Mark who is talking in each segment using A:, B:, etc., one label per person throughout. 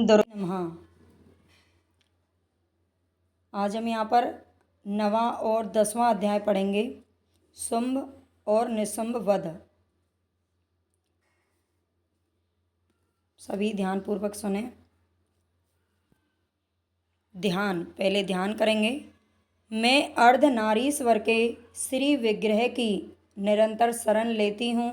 A: नमः। आज हम यहाँ पर 9वां और 10वां अध्याय पढ़ेंगे, शुंभ और निशुंभ वध। सभी ध्यानपूर्वक सुने। पहले ध्यान करेंगे। मैं अर्धनारीश्वर के श्री विग्रह की निरंतर शरण लेती हूँ।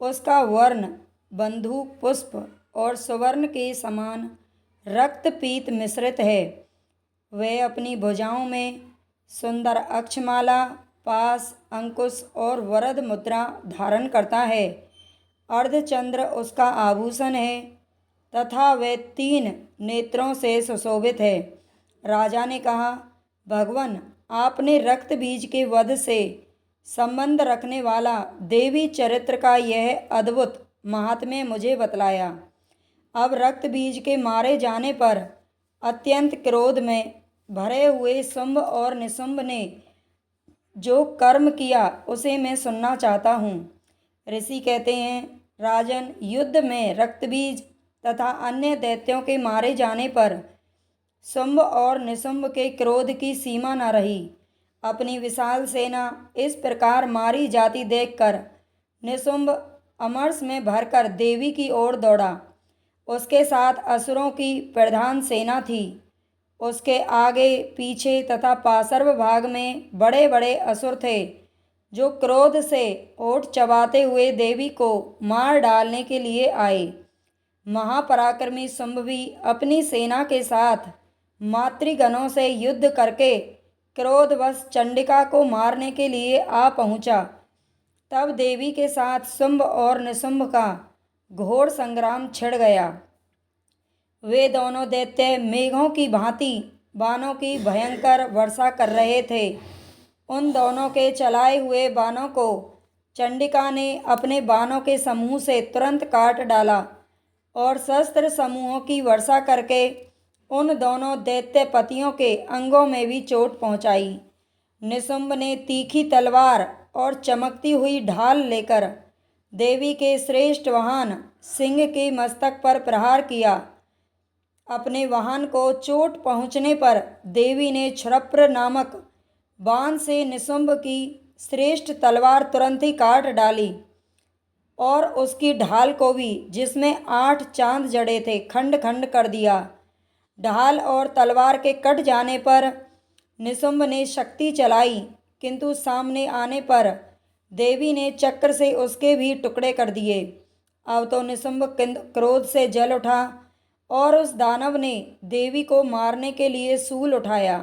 A: उसका वर्ण बंदूक पुष्प और सुवर्ण के समान रक्त पीत मिश्रित है। वह अपनी भुजाओं में सुंदर अक्षमाला, पास, अंकुश और वरद मुद्रा धारण करता है। अर्धचंद्र उसका आभूषण है तथा वह 3 नेत्रों से सुशोभित है। राजा ने कहा, भगवान, आपने रक्त बीज के वध से संबंध रखने वाला देवी चरित्र का यह अद्भुत महात्म्य मुझे बतलाया। अब रक्त बीज के मारे जाने पर अत्यंत क्रोध में भरे हुए शुंभ और निशुंभ ने जो कर्म किया उसे मैं सुनना चाहता हूँ। ऋषि कहते हैं, राजन, युद्ध में रक्तबीज तथा अन्य दैत्यों के मारे जाने पर शुंभ और निशुंभ के क्रोध की सीमा न रही। अपनी विशाल सेना इस प्रकार मारी जाती देखकर निशुंभ अमरस में भरकर देवी की ओर दौड़ा। उसके साथ असुरों की प्रधान सेना थी। उसके आगे पीछे तथा पार्श्व भाग में बड़े बड़े असुर थे, जो क्रोध से ओठ चबाते हुए देवी को मार डालने के लिए आए। महापराक्रमी शुंभ भी अपनी सेना के साथ मातृगणों से युद्ध करके क्रोधवश चंडिका को मारने के लिए आ पहुंचा। तब देवी के साथ शुंभ और निशुंभ का घोर संग्राम छिड़ गया। वे दोनों दैत्य मेघों की भांति बाणों की भयंकर वर्षा कर रहे थे। उन दोनों के चलाए हुए बाणों को चंडिका ने अपने बाणों के समूह से तुरंत काट डाला और शस्त्र समूहों की वर्षा करके उन दोनों दैत्य पतियों के अंगों में भी चोट पहुंचाई। निशुंभ ने तीखी तलवार और चमकती हुई ढाल लेकर देवी के श्रेष्ठ वाहन सिंह के मस्तक पर प्रहार किया। अपने वाहन को चोट पहुंचने पर देवी ने क्षुरप्र नामक बाण से निशुंभ की श्रेष्ठ तलवार तुरंत ही काट डाली और उसकी ढाल को भी, जिसमें 8 चांद जड़े थे, खंड खंड कर दिया। ढाल और तलवार के कट जाने पर निशुंभ ने शक्ति चलाई, किंतु सामने आने पर देवी ने चक्र से उसके भी टुकड़े कर दिए। अब तो निशुंभ क्रोध से जल उठा और उस दानव ने देवी को मारने के लिए शूल उठाया,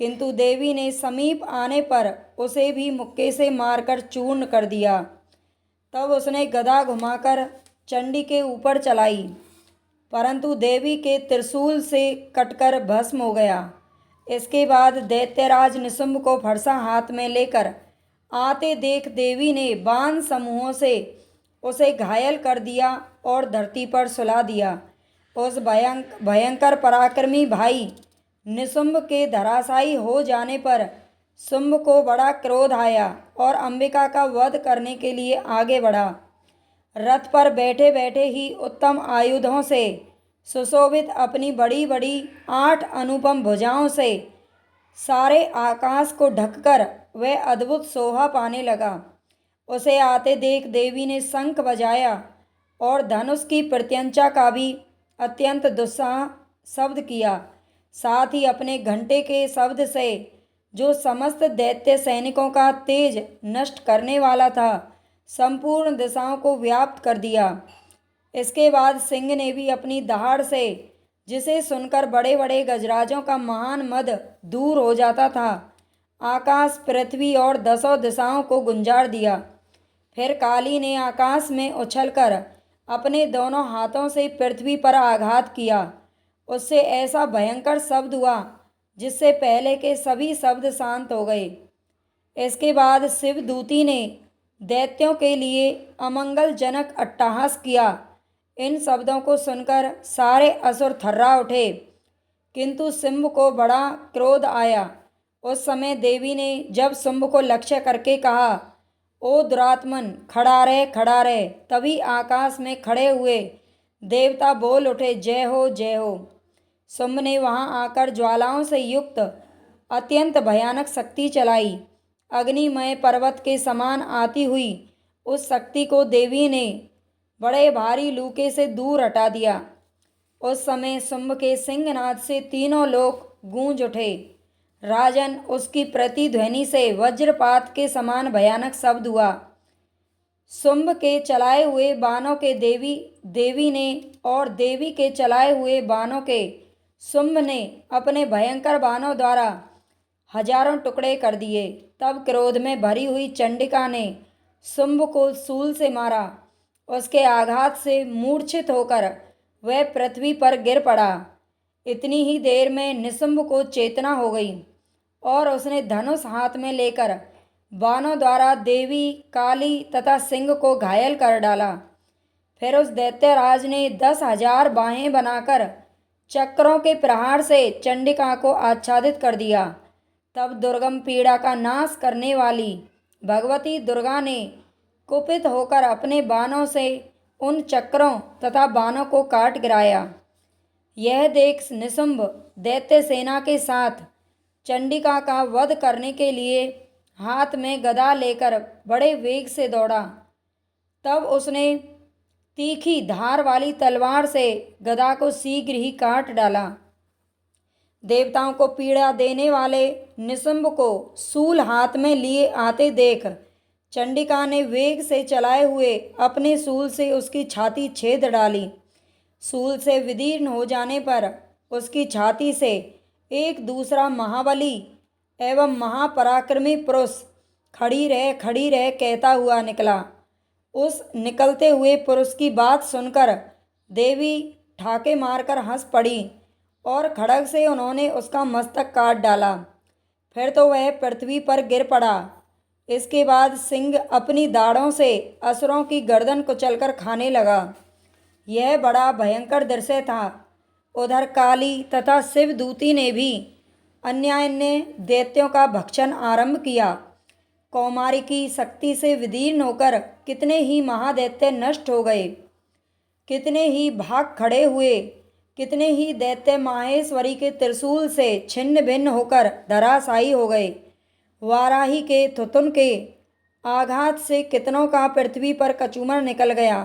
A: किंतु देवी ने समीप आने पर उसे भी मुक्के से मारकर चूर्ण कर दिया। तब उसने गदा घुमाकर चंडी के ऊपर चलाई, परंतु देवी के त्रिशूल से कटकर भस्म हो गया। इसके बाद दैत्यराज निशुंभ को फरसा हाथ में लेकर आते देख देवी ने बाण समूहों से उसे घायल कर दिया और धरती पर सुला दिया। उस भयंकर पराक्रमी भाई निशुंभ के धराशायी हो जाने पर शुंभ को बड़ा क्रोध आया और अंबिका का वध करने के लिए आगे बढ़ा। रथ पर बैठे बैठे ही उत्तम आयुधों से सुशोभित अपनी बड़ी बड़ी 8 अनुपम भुजाओं से सारे आकाश को ढककर वह अद्भुत शोभा पाने लगा। उसे आते देख देवी ने शंख बजाया और धनुष की प्रत्यंचा का भी अत्यंत दुस्साह शब्द किया। साथ ही अपने घंटे के शब्द से, जो समस्त दैत्य सैनिकों का तेज नष्ट करने वाला था, संपूर्ण दिशाओं को व्याप्त कर दिया। इसके बाद सिंह ने भी अपनी दहाड़ से, जिसे सुनकर बड़े बड़े गजराजों का महान मद दूर हो जाता था, आकाश, पृथ्वी और 10 दिशाओं को गुंजार दिया। फिर काली ने आकाश में उछलकर अपने दोनों हाथों से पृथ्वी पर आघात किया। उससे ऐसा भयंकर शब्द हुआ जिससे पहले के सभी शब्द शांत हो गए। इसके बाद शिवदूती ने दैत्यों के लिए अमंगलजनक अट्टहास किया। इन शब्दों को सुनकर सारे असुर थर्रा उठे, किंतु शुंभ को बड़ा क्रोध आया। उस समय देवी ने जब शुंभ को लक्ष्य करके कहा, ओ दुरात्मन, खड़ा रह, खड़ा रह, तभी आकाश में खड़े हुए देवता बोल उठे, जय हो जय हो। शुंभ ने वहां आकर ज्वालाओं से युक्त अत्यंत भयानक शक्ति चलाई। अग्निमय पर्वत के समान आती हुई उस शक्ति को देवी ने बड़े भारी लूके से दूर हटा दिया। उस समय शुंभ के सिंहनाद से तीनों लोक गूंज उठे। राजन, उसकी प्रतिध्वनि से वज्रपात के समान भयानक शब्द हुआ। शुंभ के चलाए हुए बाणों के देवी ने और देवी के चलाए हुए बाणों के शुंभ ने अपने भयंकर बाणों द्वारा हजारों टुकड़े कर दिए। तब क्रोध में भरी हुई चंडिका ने शुंभ को शूल से मारा। उसके आघात से मूर्छित होकर वह पृथ्वी पर गिर पड़ा। इतनी ही देर में निशुंभ को चेतना हो गई और उसने धनुष हाथ में लेकर बाणों द्वारा देवी, काली तथा सिंह को घायल कर डाला। फिर उस दैत्यराज ने 10,000 बाहें बनाकर चक्रों के प्रहार से चंडिका को आच्छादित कर दिया। तब दुर्गम पीड़ा का नाश करने वाली भगवती दुर्गा ने कुपित होकर अपने बाणों से उन चक्रों तथा बाणों को काट गिराया। यह देख निशुंभ दैत्य सेना के साथ चंडिका का वध करने के लिए हाथ में गदा लेकर बड़े वेग से दौड़ा। तब उसने तीखी धार वाली तलवार से गदा को शीघ्र ही काट डाला। देवताओं को पीड़ा देने वाले निशुंभ को शूल हाथ में लिए आते देख चंडिका ने वेग से चलाए हुए अपने शूल से उसकी छाती छेद डाली। शूल से विदीर्ण हो जाने पर उसकी छाती से एक दूसरा महाबली एवं महापराक्रमी पुरुष खड़ी रह कहता हुआ निकला। उस निकलते हुए पुरुष की बात सुनकर देवी ठाके मारकर हंस पड़ी और खड्ग से उन्होंने उसका मस्तक काट डाला। फिर तो वह पृथ्वी पर गिर पड़ा। इसके बाद सिंह अपनी दाढ़ों से असुरों की गर्दन कुचलकर खाने लगा। यह बड़ा भयंकर दृश्य था। उधर काली तथा शिवदूती ने भी अन्यान्य दैत्यों का भक्षण आरंभ किया। कौमारी की शक्ति से विदीर्ण होकर कितने ही महादैत्य नष्ट हो गए, कितने ही भाग खड़े हुए, कितने ही दैत्य माहेश्वरी के त्रिशूल से छिन्न भिन्न होकर धराशायी हो गए। वाराही के थुथुन के आघात से कितनों का पृथ्वी पर कचूमर निकल गया।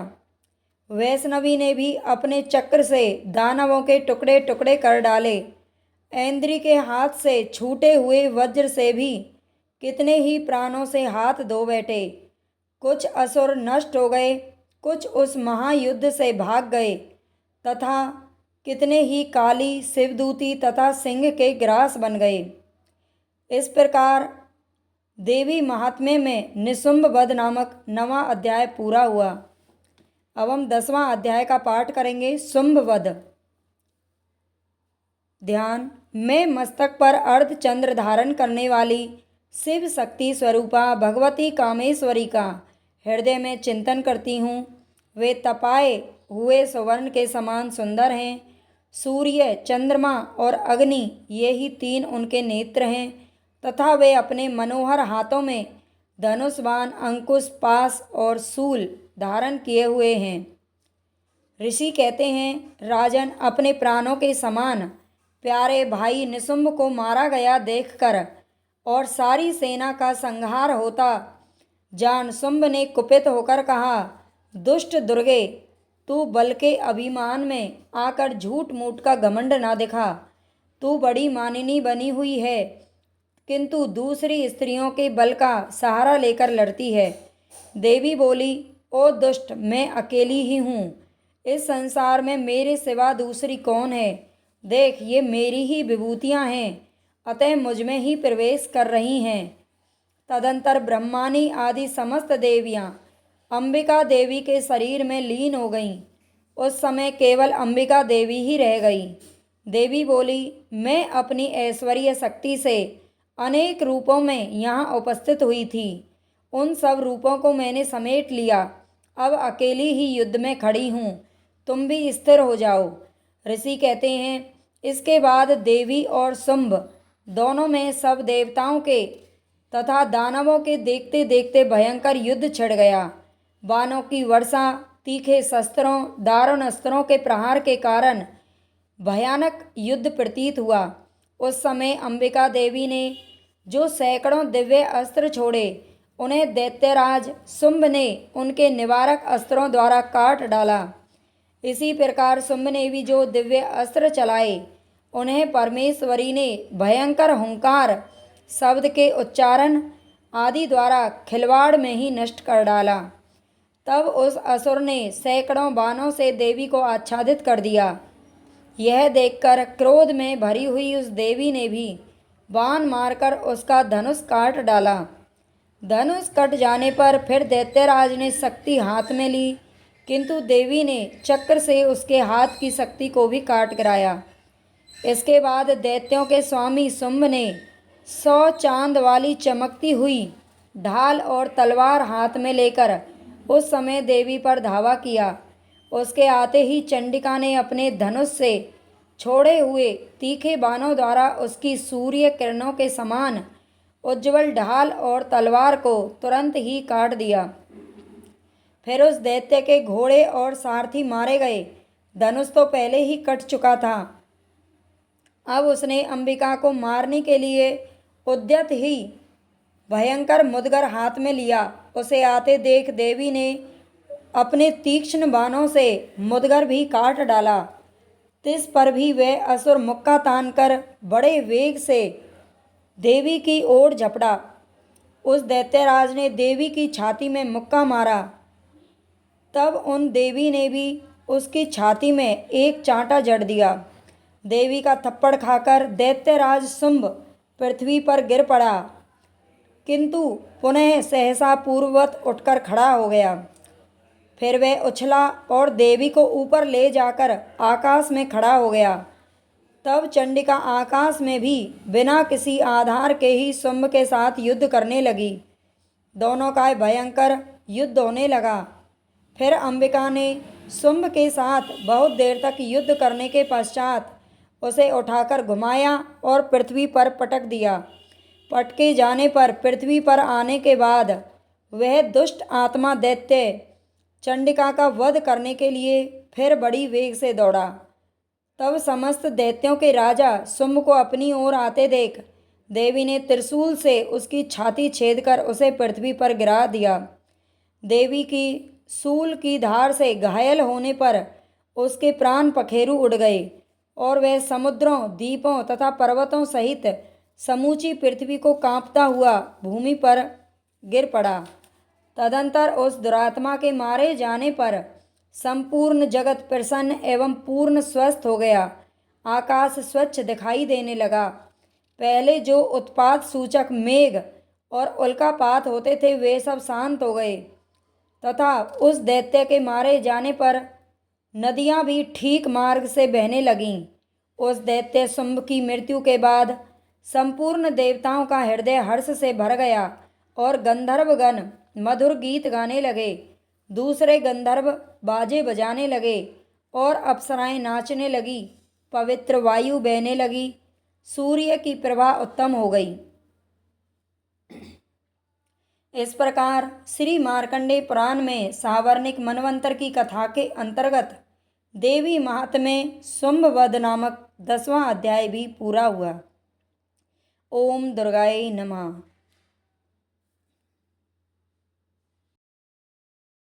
A: वैष्णवी ने भी अपने चक्र से दानवों के टुकड़े टुकड़े कर डाले। ऐन्द्री के हाथ से छूटे हुए वज्र से भी कितने ही प्राणों से हाथ धो बैठे। कुछ असुर नष्ट हो गए, कुछ उस महायुद्ध से भाग गए तथा कितने ही काली, शिवदूती तथा सिंह के ग्रास बन गए। इस प्रकार देवी महात्म्य में निशुंभ वध नामक 9वां अध्याय पूरा हुआ। अब हम 10वां अध्याय का पाठ करेंगे, शुंभ वध। ध्यान। मैं मस्तक पर अर्धचंद्र धारण करने वाली शिव शक्ति स्वरूपा भगवती कामेश्वरी का हृदय में चिंतन करती हूँ। वे तपाए हुए सुवर्ण के समान सुंदर हैं। सूर्य, चंद्रमा और अग्नि ये ही 3 उनके नेत्र हैं तथा वे अपने मनोहर हाथों में धनुष, बाण, अंकुश, पास और शूल धारण किए हुए हैं। ऋषि कहते हैं, राजन, अपने प्राणों के समान प्यारे भाई निशुंभ को मारा गया देखकर और सारी सेना का संहार होता जान शुंभ ने कुपित होकर कहा, दुष्ट दुर्गे, तू बल के अभिमान में आकर झूठ मूठ का घमंड ना दिखा। तू बड़ी मानिनी बनी हुई है, किंतु दूसरी स्त्रियों के बल का सहारा लेकर लड़ती है। देवी बोली, ओ दुष्ट, मैं अकेली ही हूँ। इस संसार में मेरे सिवा दूसरी कौन है? देख, ये मेरी ही विभूतियाँ हैं, अतः मुझ में ही प्रवेश कर रही हैं। तदंतर ब्रह्मानी आदि समस्त देवियाँ अंबिका देवी के शरीर में लीन हो गईं। उस समय केवल अंबिका देवी ही रह गई। देवी बोली, मैं अपनी ऐश्वर्य शक्ति से अनेक रूपों में यहाँ उपस्थित हुई थी। उन सब रूपों को मैंने समेट लिया। अब अकेली ही युद्ध में खड़ी हूँ। तुम भी स्थिर हो जाओ। ऋषि कहते हैं, इसके बाद देवी और शुंभ दोनों में सब देवताओं के तथा दानवों के देखते देखते भयंकर युद्ध छिड़ गया। बाणों की वर्षा तीखे शस्त्रों दारुण अस्त्रों के प्रहार के कारण भयानक युद्ध प्रतीत हुआ। उस समय अंबिका देवी ने जो सैकड़ों दिव्य अस्त्र छोड़े, उन्हें दैत्यराज शुंभ ने उनके निवारक अस्त्रों द्वारा काट डाला। इसी प्रकार शुंभ ने भी जो दिव्य अस्त्र चलाए, उन्हें परमेश्वरी ने भयंकर हुंकार शब्द के उच्चारण आदि द्वारा खिलवाड़ में ही नष्ट कर डाला। तब उस असुर ने सैकड़ों बाणों से देवी को आच्छादित कर दिया। यह देखकर क्रोध में भरी हुई उस देवी ने भी बाण मारकर उसका धनुष काट डाला। धनुष कट जाने पर फिर दैत्यराज ने शक्ति हाथ में ली, किंतु देवी ने चक्र से उसके हाथ की शक्ति को भी काट गिराया। इसके बाद दैत्यों के स्वामी शुंभ ने 100 चांद वाली चमकती हुई ढाल और तलवार हाथ में लेकर उस समय देवी पर धावा किया। उसके आते ही चंडिका ने अपने धनुष से छोड़े हुए तीखे बाणों द्वारा उसकी सूर्य किरणों के समान उज्ज्वल ढाल और तलवार को तुरंत ही काट दिया। फिर उस दैत्य के घोड़े और सारथी मारे गए। धनुष तो पहले ही कट चुका था। अब उसने अंबिका को मारने के लिए उद्यत ही भयंकर मुदगर हाथ में लिया। उसे आते देख देवी ने अपने तीक्ष्ण बाणों से मुदगर भी काट डाला। तिस पर भी वह असुर मुक्का तानकर बड़े वेग से देवी की ओर झपटा। उस दैत्यराज ने देवी की छाती में मुक्का मारा। तब उन देवी ने भी उसकी छाती में एक चांटा जड़ दिया। देवी का थप्पड़ खाकर दैत्यराज शुंभ पृथ्वी पर गिर पड़ा, किंतु पुनः सहसा पूर्ववत उठकर खड़ा हो गया। फिर वह उछला और देवी को ऊपर ले जाकर आकाश में खड़ा हो गया। तब चंडिका आकाश में भी बिना किसी आधार के ही शुंभ के साथ युद्ध करने लगी। दोनों का भयंकर युद्ध होने लगा। फिर अंबिका ने शुंभ के साथ बहुत देर तक युद्ध करने के पश्चात उसे उठाकर घुमाया और पृथ्वी पर पटक दिया। पटके जाने पर पृथ्वी पर आने के बाद वह दुष्ट आत्मा दैत्य चंडिका का वध करने के लिए फिर बड़ी वेग से दौड़ा। तब समस्त दैत्यों के राजा शुंभ को अपनी ओर आते देख देवी ने त्रिशूल से उसकी छाती छेदकर उसे पृथ्वी पर गिरा दिया। देवी की शूल की धार से घायल होने पर उसके प्राण पखेरु उड़ गए और वह समुद्रों, द्वीपों तथा पर्वतों सहित समूची पृथ्वी को कांपता हुआ भूमि पर गिर पड़ा। तदंतर उस दुरात्मा के मारे जाने पर संपूर्ण जगत प्रसन्न एवं पूर्ण स्वस्थ हो गया। आकाश स्वच्छ दिखाई देने लगा। पहले जो उत्पात सूचक मेघ और उल्कापात होते थे वे सब शांत हो गए तथा उस दैत्य के मारे जाने पर नदियां भी ठीक मार्ग से बहने लगीं। उस दैत्य शुंभ की मृत्यु के बाद संपूर्ण देवताओं का हृदय हर्ष से भर गया और गंधर्वगण मधुर गीत गाने लगे। दूसरे गंधर्व बाजे बजाने लगे और अप्सराएं नाचने लगी। पवित्र वायु बहने लगी। सूर्य की प्रभा उत्तम हो गई। इस प्रकार श्री मार्कंडेय पुराण में सावर्णिक मनवंतर की कथा के अंतर्गत देवी महात्म्य शुंभ वध नामक 10वां अध्याय भी पूरा हुआ। ओम दुर्गाय नमः।